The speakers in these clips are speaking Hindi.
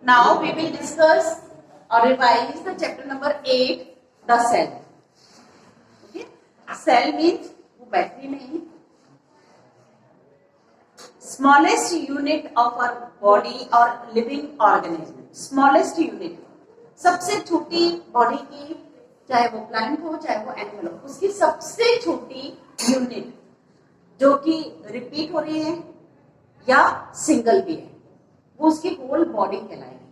Now we will discuss or revise the chapter number 8, the cell. Okay, cell means वो बैटरी नहीं, smallest unit of our body or living organism. Smallest unit, सबसे छोटी बॉडी की, चाहे वो प्लांट हो चाहे वो एनिमल हो, उसकी सबसे छोटी यूनिट जो कि रिपीट हो रही है या सिंगल भी है, वो उसकी होल बॉडी कहलाएगी.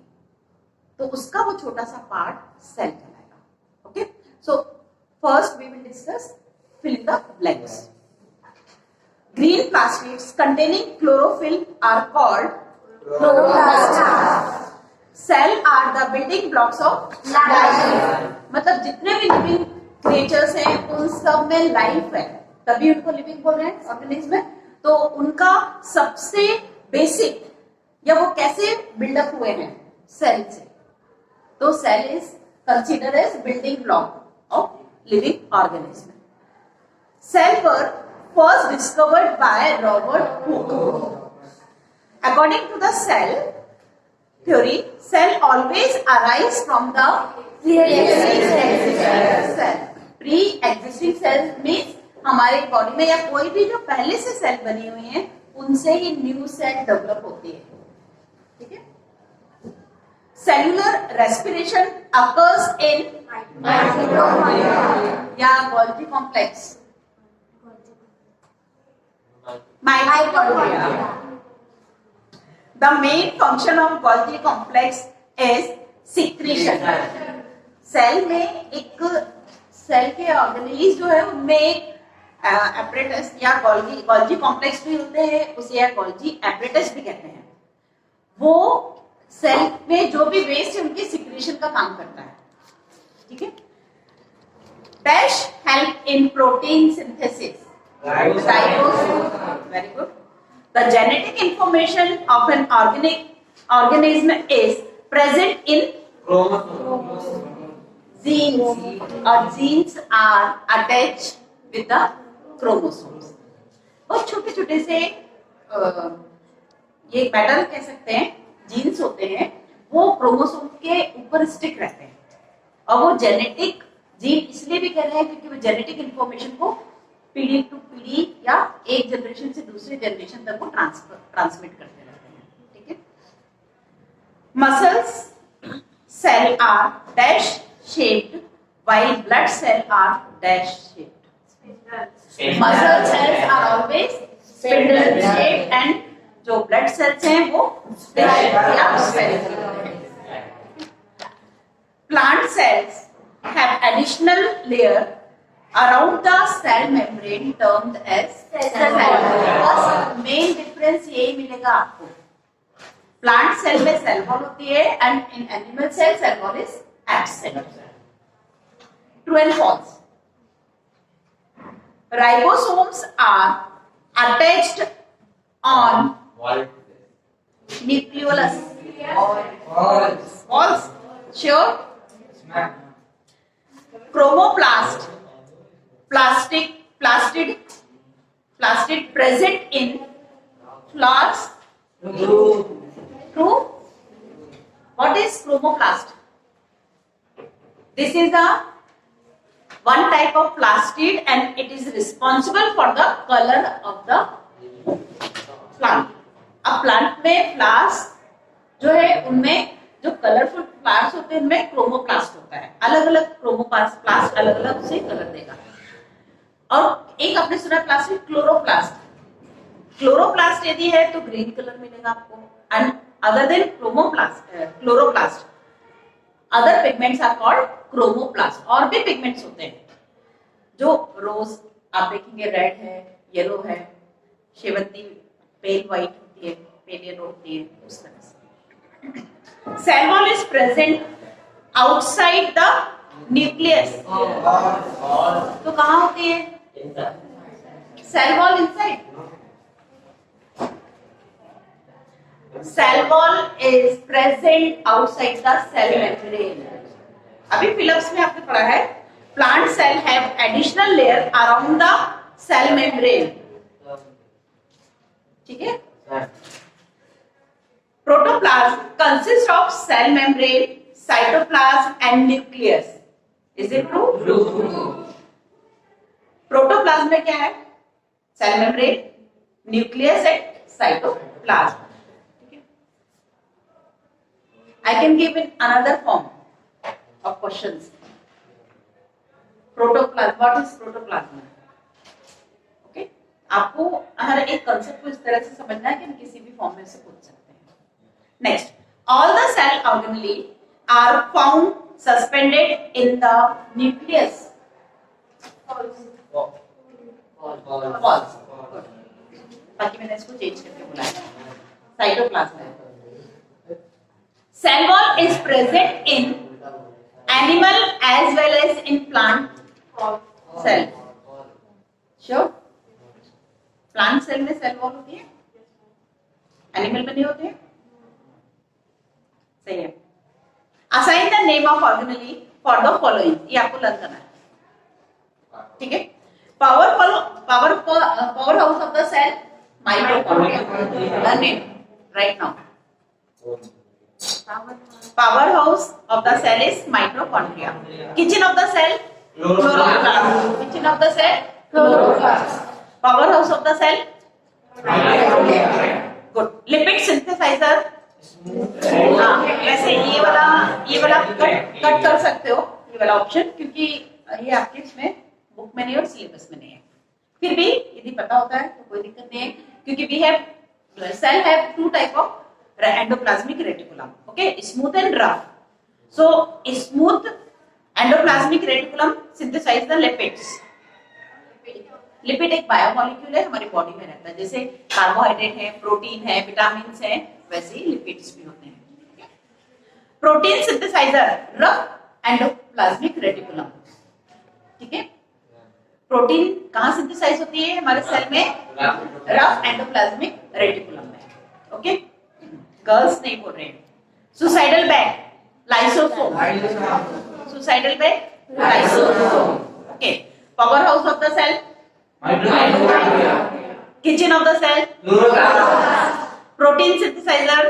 तो उसका वो छोटा सा पार्ट सेल कहलाएगा. Okay, so first we will discuss fill in the blanks. Green plastids containing chlorophyll are called chloroplasts. Cell are the building blocks of life. मतलब जितने भी लिविंग क्रिएचर्स हैं उन सब में लाइफ है, तभी उनको लिविंग बोल रहे हैं ऑर्गेनिज्म में. तो उनका सबसे बेसिक या वो कैसे बिल्डअप हुए हैं, सेल से. तो cell is considered as building block of living organism. Cell were first discovered by Robert Hooke. According to the cell theory, cell always arise from the pre-existing cell. Pre-existing cell means हमारे बॉडी में या कोई भी जो पहले से सेल बनी हुई है उनसे ही न्यू सेल डेवलप होती है. ठीक है. सेल्यूलर रेस्पिरेशन occurs in या Golgi complex, mitochondria. The main function of Golgi complex is secretion. Cell में एक सेल के ऑर्गेनेलिज जो है उनमें एक एपरेटस या गोल्गी कॉम्प्लेक्स भी होते हैं, उसे या गोल्गी एपरेटस भी कहते हैं. वो सेल में जो भी वेस्ट है उनकी सिक्रेशन का काम करता है. ठीक है. Dash help in protein synthesis. Ribosome. Very good. The genetic information of an organism is present in genes, or genes are attached with the chromosomes. बहुत छोटे छोटे से ये पैटर्न कह सकते हैं, जीन्स होते हैं, वो क्रोमोसोम के ऊपर स्टिक रहते हैं. और वो जेनेटिक जीन इसलिए भी कह रहे हैं क्योंकि वो जेनेटिक इंफॉर्मेशन को पीढ़ी टू पीढ़ी या एक जनरेशन से दूसरे जनरेशन तक वो ट्रांसमिट करते रहते हैं. ठीक है. Muscles cell are dash shaped while blood cell are dash shaped. Muscle cells are always spindle shaped and जो ब्लड सेल्स हैं वो स्फेरिकल होते हैं. Plant cells have additional layer around the cell membrane termed as cell wall. Main difference यही मिलेगा आपको. प्लांट सेल में सेल वॉल होती है and in animal cell cell wall is absent. True and false. Ribosomes are attached on nucleolus. False. Sure. Chromoplast plastid present in flowers. True. What is chromoplast? This is the one type of plastid and it is responsible for the color of the plant. अब प्लांट में फ्लावर्स जो है उनमें जो कलरफुल फ्लावर्स होते हैं उनमें क्रोमोप्लास्ट होता है. अलग अलग क्रोमोप्लास्ट अलग अलग उसे कलर देगा. और एक आपने सुना प्लास्टिक क्लोरोप्लास्ट. क्लोरोप्लास्ट यदि है तो ग्रीन कलर मिलेगा आपको. And other than chloroplast other pigments are called chromoplast. और भी पिगमेंट्स होते हैं जो रोज आप देखेंगे रेड है, येलो है, शेवंती पेल व्हाइट होती है, पेल येलो होती है, उस तरह से. Cell wall is present outside the nucleus. तो कहाँ होती है cell wall? Inside. Cell wall is present outside the cell membrane. अभी फिलअप्स में आपने पढ़ा है plant cell have additional layer around the cell membrane. ठीक है. Protoplasm consists of cell membrane, cytoplasm and nucleus. Is it true? True. Protoplasm में क्या है? Cell membrane, nucleus and cytoplasm. I can give in another form of questions. Protoplasm. What is protoplasm? Okay. आपको हर एक कंसेप्ट को इस तरह से समझना है कि हम किसी भी फॉर्म में से पूछ सकते हैं. Next, all the cell organelles are found suspended in the nucleus. False. बाकी मैंने इसको चेंज करके बुलाया. साइटोप्लाज्म है. Cell wall is present in animal as well as in plant cell. Sure? Plant cell में cell wall होती है? Animal में नहीं होती है? सही है. Assign the name of organelle for the following. ये आपको लर्न करना है. ठीक है? Power house of the cell, mitochondria. Learn it right now. Powerhouse of the cell is mitochondria. Kitchen of the cell, chloroplast. Kitchen of the cell, chloroplast. Powerhouse of the cell, good. Lipid synthesizer. हाँ, वैसे ये वाला कट कर सकते हो, ये वाला ऑप्शन, क्योंकि ये आपके इसमें बुक में नहीं और सिलेबस में नहीं है. फिर भी यदि पता होता है तो कोई दिक्कत नहीं है, क्योंकि we have cell have two type of endoplasmic reticulum. Okay, smooth and rough. So smooth endoplasmic reticulum synthesize the lipids. Lipid एक बायोमोलिक्यूल है, हमारी बॉडी में रहता है. जैसे कार्बोहाइड्रेट है, प्रोटीन है, विटामिन्स है, वैसे ही लिपिड्स भी होते हैं. Protein synthesiser rough endoplasmic reticulum. ठीक है. प्रोटीन कहाँ सिंथेसाइज होती है हमारे सेल में? रफ एंडोप्लाज्मिक रेटिकुलम में. ओके, गर्ल्स नहीं बोल रहे हैं. Suicidal bag, lysosome. Suicidal bag, lysosome. Okay. Power house of the cell, kitchen of the cell, protein synthesiser,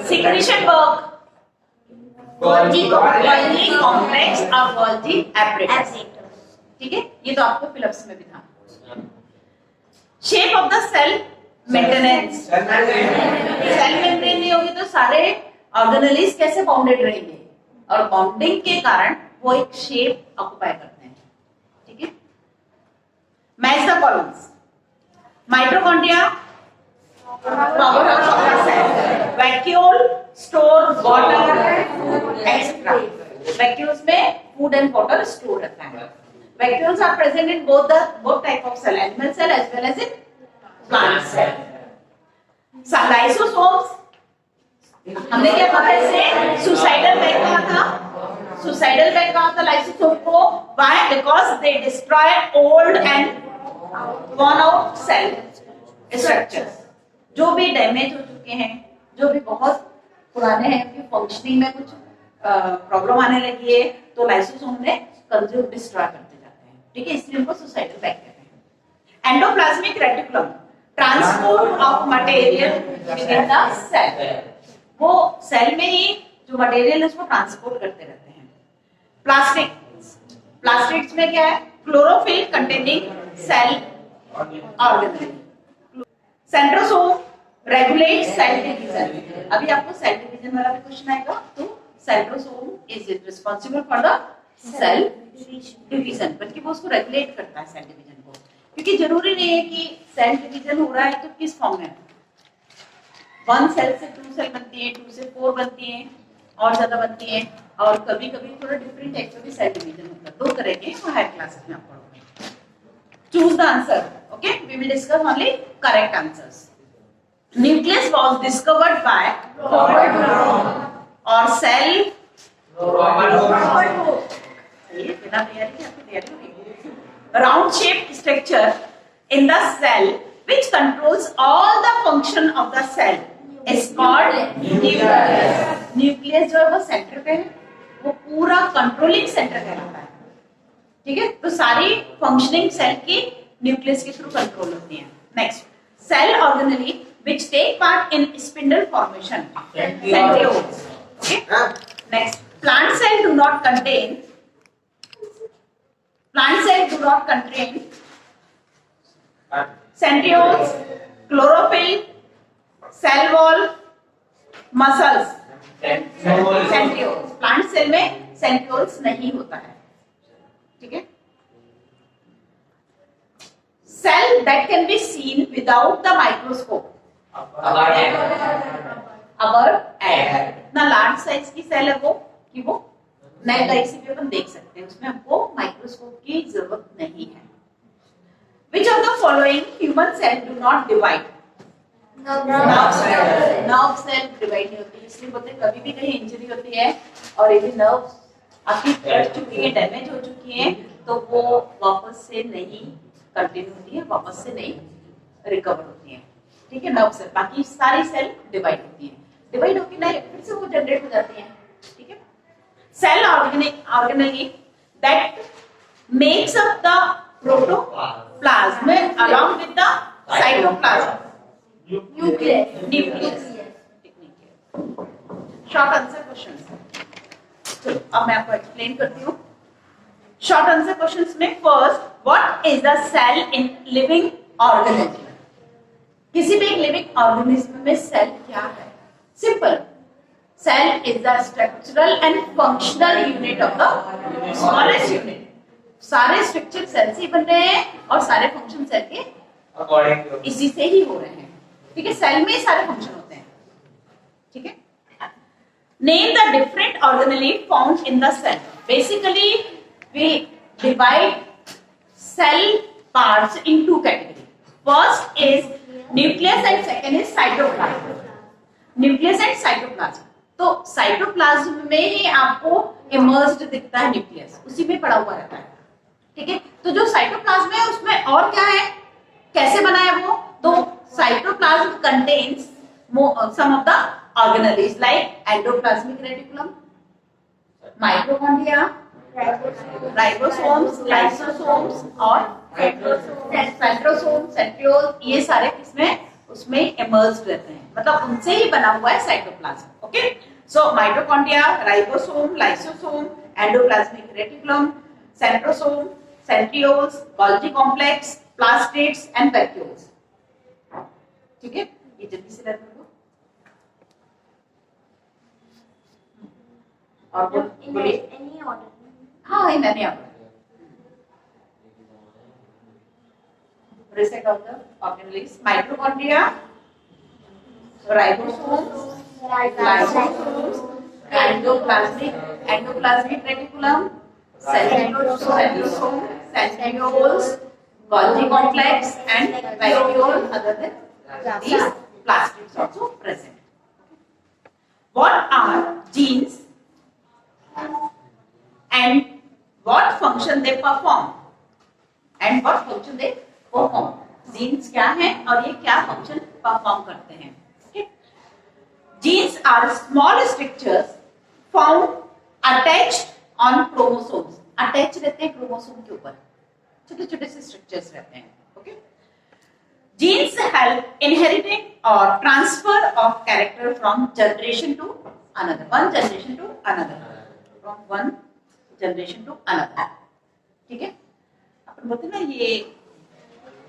secretion work, Golgi complex और गोल्गी एपरेटस. ठीक है, ये तो आपको फिलिप्स में भी था. Shape of the cell maintenance. Cell membrane नहीं होगी तो सारे ऑर्गेनेल्स कैसे बाउंडेड रहेंगे, और बाउंडिंग के कारण वो एक शेप ऑक्युपाई करते हैं. ठीक है. Match the columns. Mitochondria, power house of the cell. Vacuole store water etcetera. Vacuoles में फूड एंड वाटर स्टोर रहता है. Vacuoles are present in both type of cell, animal cell as well as in plant cell. Lysosomes हमने क्या पढ़ा इससे? सुसाइडल बैग कहा था. सुसाइडल बैग कहा था लाइसोसोम को. Why? Because they destroy old and worn out cell structures. जो भी डैमेज हो चुके हैं, जो भी बहुत पुराने हैं, उनकी फंक्शनिंग में कुछ प्रॉब्लम आने लगी है, तो लाइसोसोम ने कंज्यूम डिस्ट्रॉय करते जाते हैं. ठीक है, इसलिए उनको सुसाइडल बैग कहते हैं. Endoplasmic reticulum, transport of material within the cell. वो सेल में ही जो मटेरियल है उसको ट्रांसपोर्ट करते रहते हैं. प्लास्टिक्स में क्या है? Chlorophyll containing cell organelle. Centrosome regulate cell division. अभी आपको सेल डिवीजन वाला भी क्वेश्चन आएगा, तो centrosome is responsible for the cell division, बल्कि वो उसको रेगुलेट करता है सेल डिवीजन को. क्योंकि जरूरी नहीं है कि सेल डिवीजन हो रहा है तो किस फॉर्म में, 1 सेल से 2 सेल बनती है, 2 से 4 बनती है, और ज्यादा बनती है, और कभी कभी थोड़ा डिफरेंट टाइप का भी सेल डिवीजन होता है. 2 तरह के हायर क्लासेस में आप पढ़ोगे. Choose the answer. Okay, we will discuss only correct answers. Nucleus was discovered by और cell round shaped structure in the cell which controls all the function of the cell is called nucleus. nucleus जो है वो सेंटर पे है, वो पूरा कंट्रोलिंग सेंटर कहलाता है. ठीक है, तो सारी फंक्शनिंग सेल की न्यूक्लियस के थ्रू कंट्रोल होती है. Next, cell organelle which take part in spindle formation. Centrioles. Okay. Next, plant cell do not contain centrioles, chlorophyll, cell wall, muscles. Centrioles, plant cell में सेंट्रियोल्स नहीं होता है, ठीक है. Cell that can be seen without the microscope, our aid. इतना लार्ज साइज की सेल है वो कि वो नए कहीं से भी अपन देख सकते हैं, उसमें हमको माइक्रोस्कोप की जरूरत नहीं है. Which of the following human cell do not divide? Nerve cell divide नहीं होती, इसलिए बोलते हैं कभी भी कहीं इंजरी होती है और यदि नर्व आपकी कट चुकी है, डैमेज हो चुकी है, तो वो वापस से नहीं कंटिन्यू होती है, वापस से नहीं रिकवर होती है, ठीक है. नर्व सेल, बाकी सारी सेल डिवाइड होती है, डिवाइड होकर ना फिर से वो जनरेट हो जाती है, ठीक है. Cell organelle that makes up the protoplasm along with the cytoplasm. Nucleus. Short answer question. चलो अब मैं आपको एक्सप्लेन करती हूँ. शॉर्ट आंसर क्वेश्चंस में first, what is the cell in living organism? किसी भी एक लिविंग ऑर्गेनिज्म में सेल क्या है? Simple, cell is the structural and functional unit of the smallest unit. सारे स्ट्रक्चर सेल से बन रहे हैं और सारे फंक्शन सेल के अकॉर्डिंग इसी से ही हो रहे हैं, ठीक है. सेल में सारे फंक्शन होते हैं, ठीक है. Name the different organelle found in the cell. Basically we divide cell parts in two category. First is nucleus and second is cytoplasm. Nucleus and cytoplasm. तो साइटोप्लाज्म में ही आपको इमर्ज्ड दिखता है न्यूक्लियस, उसी में पड़ा हुआ रहता है, ठीक है. तो जो साइटोप्लाज्म है उसमें और क्या है, कैसे बना है वो? तो cytoplasm contains some of the organelles like endoplasmic reticulum, mitochondria, ribosomes, lysosomes और centrosomes, centrioles. ये सारे किसमें उसमें इमर्ज्ड रहते हैं, मतलब उनसे ही बना हुआ है cytoplasm. Okay. So mitochondria, ribosome, lysosome, endoplasmic reticulum, centrosome, centrioles, Golgi complex, plastids and vacuoles, ठीक है. ये जल्दी से लर्न करो और बोलिए. हाँ, in any order. Reset of the organelles: mitochondria, ribosomes, lysosomes, endoplasmic reticulum, centrosome, centrioles, Golgi complex, and vacuole. Other than these, plastids also present. What are genes and what function they perform? And what function they perform? Genes क्या हैं और ये क्या function perform करते हैं? Okay. Genes are small structures found attached on chromosomes. Attached रहते हैं chromosome के ऊपर, छोटे छोटे से स्ट्रक्चर्स रहते हैं. ओके. जीन्स हेल्प इनहेरिटिंग और transfer of character from generation to another, one generation to another, from one generation to another, ठीक है. अपन बोलते ना ये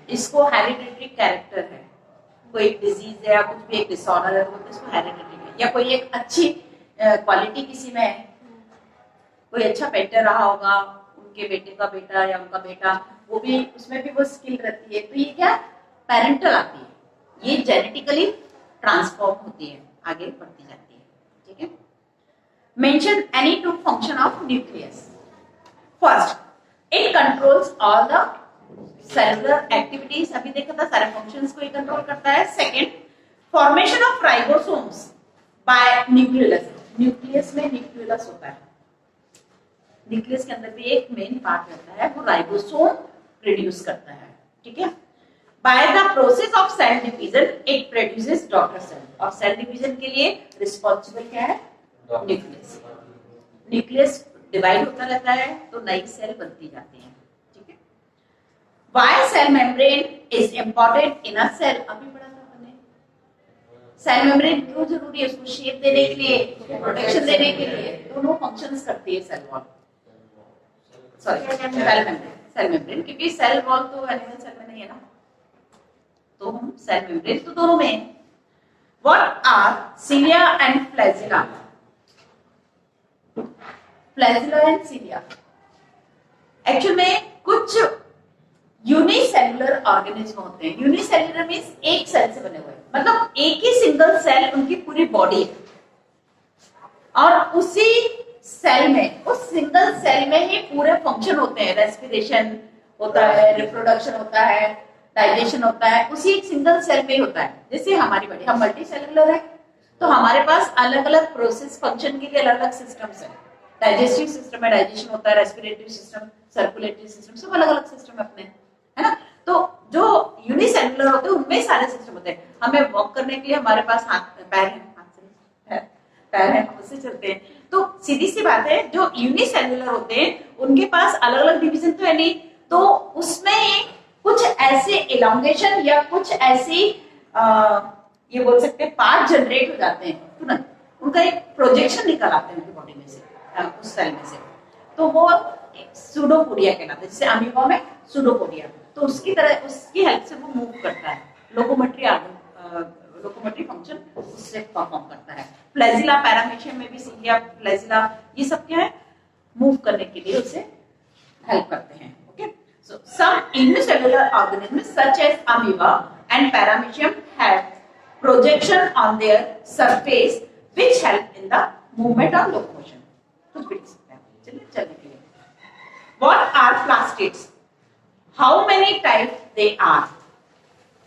इसको हेरिडिटरी कैरेक्टर है, कोई डिजीज है या कुछ भी एक डिसऑर्डर है तो बोलते इसको हेरिडिटरी है. या कोई एक अच्छी क्वालिटी किसी में है, कोई अच्छा पेटर रहा होगा, उनके बेटे का बेटा या उनका बेटा, वो भी उसमें भी वो स्किल रहती है, तो ये क्या पेरेंटल आती है, ये जेनेटिकली ट्रांसफॉर्म होती है, आगे बढ़ती जाती है, ठीक है. Mention any two function of nucleus. First, it controls all the cellular activities. अभी देखा था सारे फंक्शंस को ये कंट्रोल करता है. Second, formation of ribosomes bye nucleus. Nucleus में न्यूक्लियस होता है, न्यूक्लियस के अंदर भी एक मेन पार्ट रहता है, वो राइबोसोम प्रोड्यूस करता है, ठीक है. By the process of cell division it produces daughter cell. और सेल डिवीजन के लिए रिस्पॉन्सिबल क्या है? न्यूक्लियस. न्यूक्लियस डिवाइड होता रहता है तो नई सेल बनती जाती है, ठीक है. Why cell membrane is important in a cell. अभी पढ़ा था हमने सेल मेम्ब्रेन क्यों जरूरी है? उसको शेप देने के लिए, प्रोटेक्शन देने के लिए, दोनों फंक्शंस करती है cell wall, sorry cell membrane, क्योंकि सेल वॉल तो एनिमल सेल में नहीं है ना, तो हम सेल मेम्ब्रेन तो दोनों में है। What are cilia and flagella? Flagella and cilia actual में कुछ यूनिसेलुलर ऑर्गेनिज्म होते हैं। यूनिसेलुलर मींस एक सेल से बने हुए, मतलब एक ही सिंगल सेल उनकी पूरी बॉडी है, और उसी सेल में, उस सिंगल सेल में ही पूरे फंक्शन होते हैं। रेस्पिरेशन होता है, रिप्रोडक्शन होता है, डाइजेशन होता है, उसी एक सिंगल सेल में ही होता है। जैसे हमारी बॉडी, हम मल्टी सेलुलर है, तो हमारे पास अलग अलग प्रोसेस फंक्शन के लिए अलग अलग सिस्टम्स है। डाइजेस्टिव सिस्टम में डाइजेशन होता है, रेस्पिरेटरी सिस्टम, सर्कुलेटरी सिस्टम, सब अलग अलग सिस्टम अपने, है ना। तो जो यूनिसेलुलर होते हैं उनमें सारे सिस्टम होते हैं। हमें वॉक करने के लिए हमारे पास हाथ पैर है, पैर है, उससे चलते हैं। तो सीधी सी बात है, जो यूनिसेलुलर होते हैं उनके पास अलग अलग डिवीजन तो है नहीं, तो उसमें कुछ ऐसे इलांगेशन या कुछ ऐसी ये बोल सकते हैं पार्ट जनरेट हो जाते हैं तुरंत, उनका एक प्रोजेक्शन निकल आते हैं उनकी बॉडी में से, उस सेल में से, तो वो सूडोपोडिया कहलाता है। जैसे अमीबा में सूडोपोडिया, तो उसकी तरह उसकी हेल्प से वो मूव करता है, लोकोमोटरी फंक्शन उससे परफॉर्म करता है। फ्लैजिला, पैरामीशियम में भी सिलिया, फ्लैजिला, ये सब क्या है, मूव करने के लिए उसे हेल्प करते हैं। Okay, so some unicellular organism such as amoeba and paramecium have projection on their surface which help in the movement और लोकोमोशन। कुछ भी सकते हैं, चलिए चलने के लिए। What are plastids? How many types they are?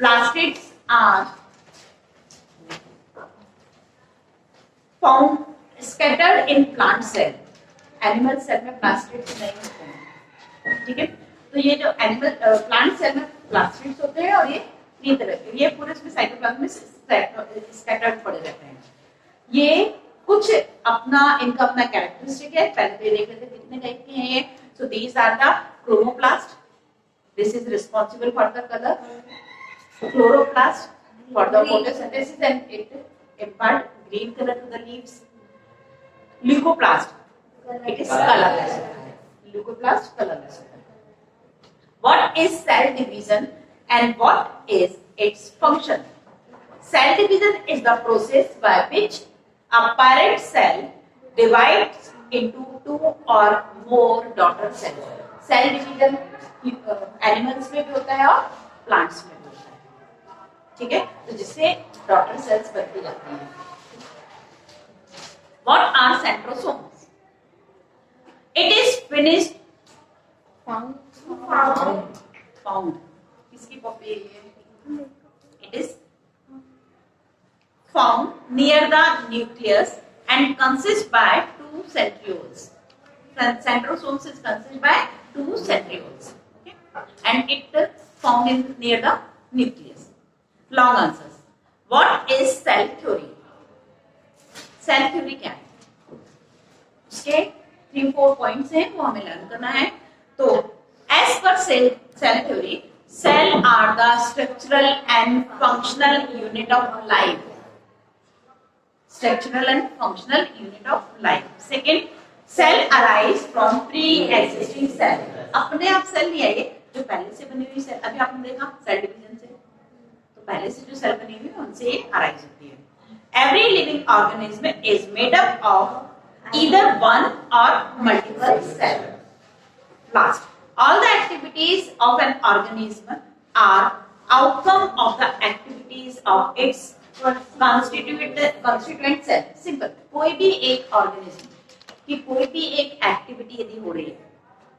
Plastids are found scattered in plant cell. Animal cell में plastids नहीं होते हैं, ठीक है। तो ये जो एनिमल प्लांट सेल में plastids होते हैं, और ये तीन तरह के, ये पूरे इसमें साइटोप्लाज्म में स्कैटर्ड पड़े रहते हैं। ये कुछ अपना, इनका अपना कैरेक्टरिस्टिक है, पहले तो ये देख लेते हैं कितने टाइप के हैं ये। So these are the chromoplast. This is responsible for the color. Chloroplast for the photosynthesis and it impart green color to the leaves. Leucoplast, it is colorless. Leucoplast colorless. What is cell division and what is its function? Cell division is the process by which a parent cell divides into two or more daughter cells. Cell division animals में भी होता है और प्लांट्स में भी होता है, ठीक है, तो जिससे डॉटर सेल्स बनती जाती हैं। What are centrosomes? It is finished found किसकी कॉपी है ये? It is found near the nucleus and consists by two centrioles. Centrosomes is consist by two centrioles, okay, and it found in near the nucleus. Long answers. What is cell theory? Cell theory क्या है? उसके 3-4 पॉइंट्स हैं, वो हमें लर्न करना है। तो as per cell theory, cell are the structural and functional unit of life. Structural and functional unit of life. Second, cell arise from pre-existing cell. अपने आप सेल नहीं आएंगे, जो पहले से बनी हुई सेल, अभी आपने देखा सेल डिवीजन से, तो पहले से जो सेल बनी हुई है उनसे अराइज होती है। Every living organism is made up of either one or multiple cells. Last, all the activities of an organism are outcome of the activities of its constituent cell. Simple. कोई भी एक ऑर्गेनिज्म की कोई भी एक एक्टिविटी यदि हो रही है,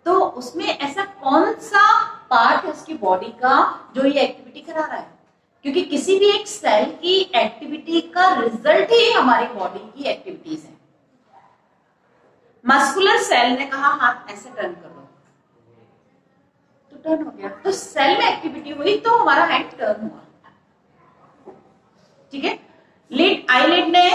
तो उसमें ऐसा कौन सा पार्ट है उसकी बॉडी का जो ये एक्टिविटी करा रहा है, क्योंकि किसी भी एक सेल की एक्टिविटी का रिजल्ट ही हमारी बॉडी की एक्टिविटीज है। मस्कुलर सेल ने कहा हाथ ऐसे टर्न कर लो, तो टर्न हो गया, तो सेल में एक्टिविटी हुई तो हमारा हैंड टर्न हुआ, ठीक है। आईलिड ने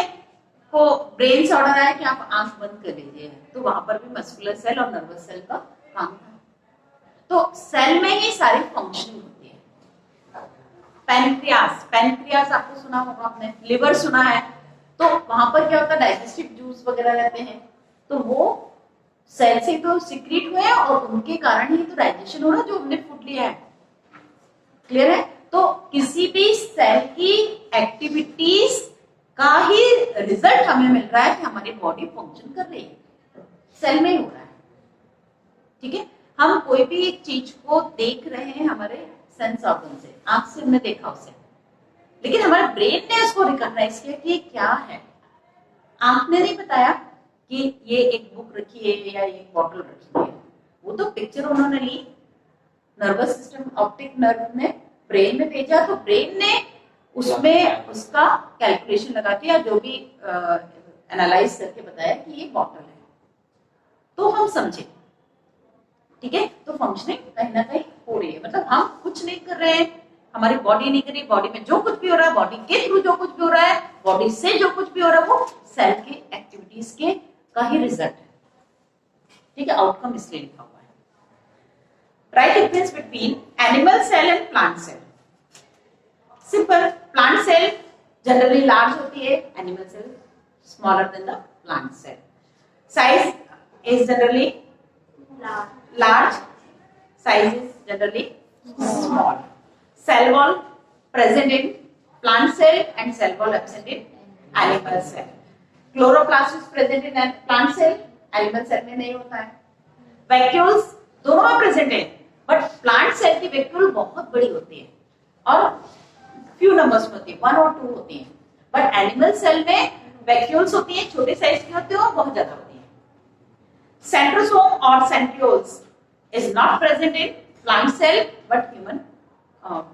को ब्रेन से ऑर्डर आया कि आप आंख बंद कर लीजिए, तो वहां पर भी मस्कुलर सेल और नर्वस सेल का काम था। तो सेल में ही सारी फंक्शनिंग होती है, पैनक्रियास, पैनक्रियास आपको सुना होगा, आपने लिवर सुना है, तो वहां पर क्या होता है, डाइजेस्टिव जूस वगैरह रहते हैं, तो वो सेल से तो सिक्रीट हुए हैं और उनके कारण ही तो डाइजेशन हो रहा है जो हमने फूड लिया है। क्लियर है? तो किसी भी सेल की एक्टिविटीज का ही रिजल्ट हमें मिल रहा है कि हमारी बॉडी फंक्शन कर रही है, सेल में ही हो रहा है। ठीक है, हम कोई भी एक चीज को देख रहे हैं हमारे सेंस ऑर्गन से, आंख से हमने देखा उसे, लेकिन हमारे ब्रेन ने उसको रिकॉग्नाइज किया कि ये क्या है। आंख ने नहीं बताया कि ये एक बुक रखी है या एक बॉटल रखी है, वो तो पिक्चर उन्होंने ली, नर्वस सिस्टम, ऑप्टिक नर्व ने ब्रेन में भेजा, तो ब्रेन ने उसमें उसका कैलकुलेशन लगा के या जो भी एनालाइज करके बताया कि ये बॉटल है, तो हम समझे। ठीक है, तो फंक्शनिंग कहीं ना कहीं हो रही है, मतलब हम कुछ नहीं कर रहे हैं, हमारी बॉडी नहीं कर रही, बॉडी में जो कुछ भी हो रहा है, बॉडी के थ्रू जो कुछ भी हो रहा है, बॉडी से जो कुछ भी हो रहा है, वो सेल के एक्टिविटीज के का ही रिजल्ट है। ठीक है, आउटकम इसलिए लिखा हुआ है। Write difference between animal cell and plant cell. Simple, plant cell generally large होती है, animal cell smaller than the plant cell. Size is generally large, size is generally small. Cell wall present in plant cell and cell wall absent in animal cell. Chloroplast is present in plant cell, animal cell में नहीं होता है। Vacuoles दोनों में present है, but plant cell की vacuole बहुत बड़ी होती है और few numbers में होती है, 1 और 2 होती है, but animal cell में vacuoles होती है, छोटे साइज की होती है और बहुत ज्यादा होती है। Centrosome or centrioles is not present in plant cell but human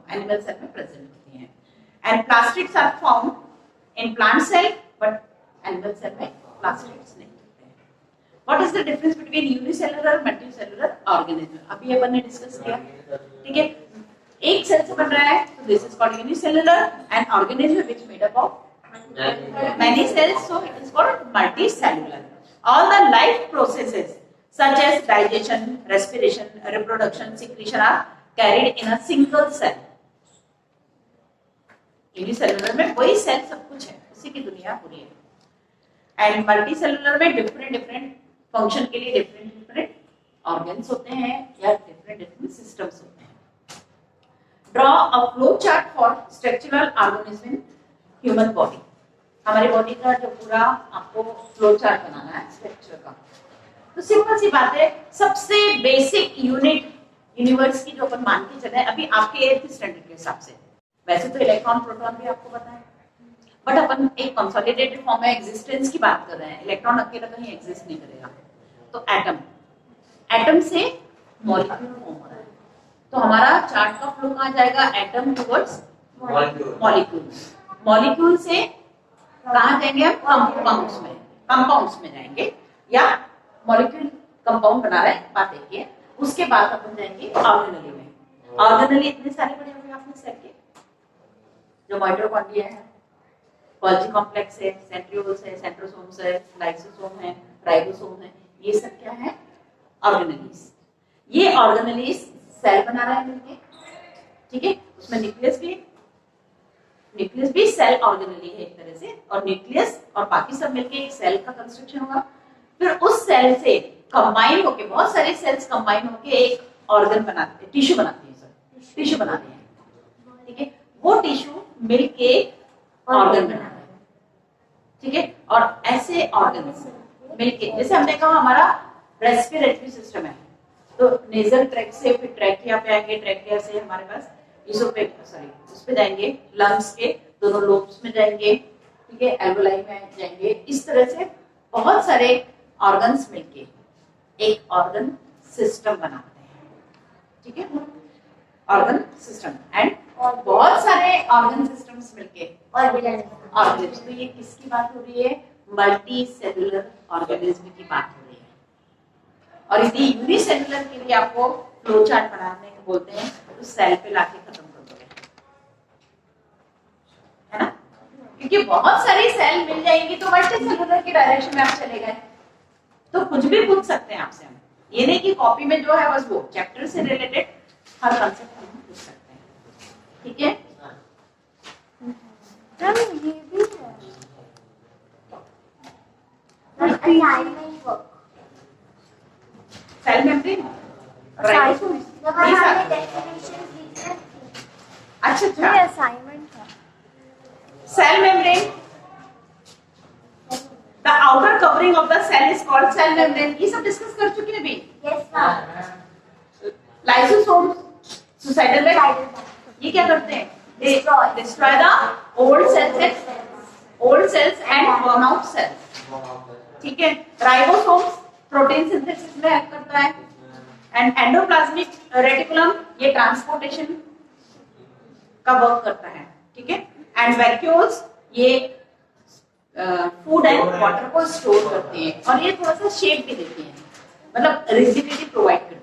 animal cell में present होती हैं। And plastids are found in plant cell but animal cell में plastids नहीं होते हैं। What is the difference between unicellular and multicellular organism? अभी अपन ने डिस्कस किया। ठीक है, एक सेल से बन रहा है, so this is called unicellular, and organism which made up of many cells, so it is called multicellular. All the life processes such as digestion, respiration, reproduction, secretion are carried in a single cell. Unicellular में वही सेल सब कुछ है, उसी की दुनिया पूरी है। एंड मल्टीसेलुलर में डिफरेंट डिफरेंट फंक्शन के लिए डिफरेंट डिफरेंट ऑर्गन्स होते हैं या डिफरेंट डिफरेंट सिस्टम्स होते हैं। Draw a flow chart for structural organism in human body. हमारी बॉडी का जो पूरा आपको फ्लो चार्ट बनाना है स्ट्रक्चर का, तो सिंपल सी बात है, सबसे बेसिक यूनिट यूनिवर्स की जो अपन मान के चले, अभी आपके 8th स्टैंडर्ड के हिसाब से, वैसे तो इलेक्ट्रॉन प्रोटॉन भी आपको पता है, बट अपन एक कंसोलिडेटेड फॉर्म में एग्जिस्टेंस की बात कर रहे हैं, इलेक्ट्रॉन अकेला कहीं एग्जिस्ट नहीं करेगा। तो एटम, एटम से मॉलिक्यूल फॉर्म हो रहा है, तो हमारा चार्ट का फ्लो कहाँ जाएगा, एटम टुवर्ड्स मॉलिक्यूल, मॉलिक्यूल से कहाँ जाएंगे हम, कंपाउंड्स में जाएंगे, या मॉलिक्यूल कंपाउंड बना रहे हैं, बात एक है। उसके बाद अपन जाएंगे ऑर्गेनेली में। ऑर्गेनेली इतने सारे बड़े होंगे आपने सेल के, जो माइटोकॉन्ड्रिया है, गोल्गी कॉम्प्लेक्स है, सेंट्रियोल्स है, सेंट्रोसोम्स है, लाइसोसोम है, राइबोसोम है, ये सब क्या है, ऑर्गेनेलीज। ये ऑर्गेनेलीज सेल बना रहा है मिलके। ठीक है, उसमें न्यूक्लियस भी सेल ऑर्गेनेली है एक तरह से, और न्यूक्लियस और बाकी सब मिलके एक सेल का कंस्ट्रक्शन होगा। फिर उस सेल से कंबाइन होके बहुत सारे सेल्स कंबाइन होके एक ऑर्गन बनाते हैं, टिश्यू बनाते हैं, सर टिश्यू बनाते हैं। ठीक है, वो टिश्यू मिलके ऑर्गन बनाते हैं। ठीक है, और ऐसे ऑर्गन्स मिलके, जैसे हमने कहा हमारा रेस्पिरेटरी सिस्टम है, तो नेजल ट्रैक से फिर ट्रैकिया पे आएंगे, ट्रैकिया से हमारे पास उस पे जाएंगे, लंग्स के दोनों लोब्स में जाएंगे, ठीक है, एल्वोलाई में जाएंगे। इस तरह से बहुत सारे ऑर्गन्स मिलके एक ऑर्गन सिस्टम बनाते हैं। ठीक है, ऑर्गन सिस्टम एंड बहुत सारे ऑर्गन सिस्टम्स मिलके ऑर्गेनिज्म। तो ये किसकी बात हो रही है, मल्टी सेलुलर ऑर्गेनिज्म की बात हो रही है। और यदि यूनिसेलुलर के लिए आपको फ्लो चार्ट बनाने को बोलते हैं, तो सेल पे लाके खत्म कर दोगे, है ना, क्योंकि बहुत सारी सेल मिल जाएंगी तो मल्टी सेलुलर की डायरेक्शन में आप चले गए। तो कुछ भी पूछ सकते हैं आपसे हम, ये नहीं कि कॉपी में जो है बस वो चैप्टर से रिलेटेड हर कॉन्सेप्ट हम पूछ सकते हैं। ठीक है, मैम ये भी है असाइनमेंट वर्क सेल मेम्ब्रेन अच्छा अच्छा ये असाइनमेंट था cell membrane the outer covering of the cell is called cell membrane ये सब डिस्कस कर चुके हैं अभी यस मैम लाइसोसोम सुसाइडल ये क्या करते हैं destroy the old cells and burn out cells ठीक है राइबोसोम्स प्रोटीन सिंथेसिस में हेल्प करता है एंड एंडोप्लाज्मिक रेटिकुलम ये ट्रांसपोर्टेशन का वर्क करता है ठीक है एंड वैक्यूल्स ये फूड एंड वाटर को स्टोर करते हैं और ये थोड़ा सा शेप भी देते हैं मतलब रिजिडिटी प्रोवाइड करते हैं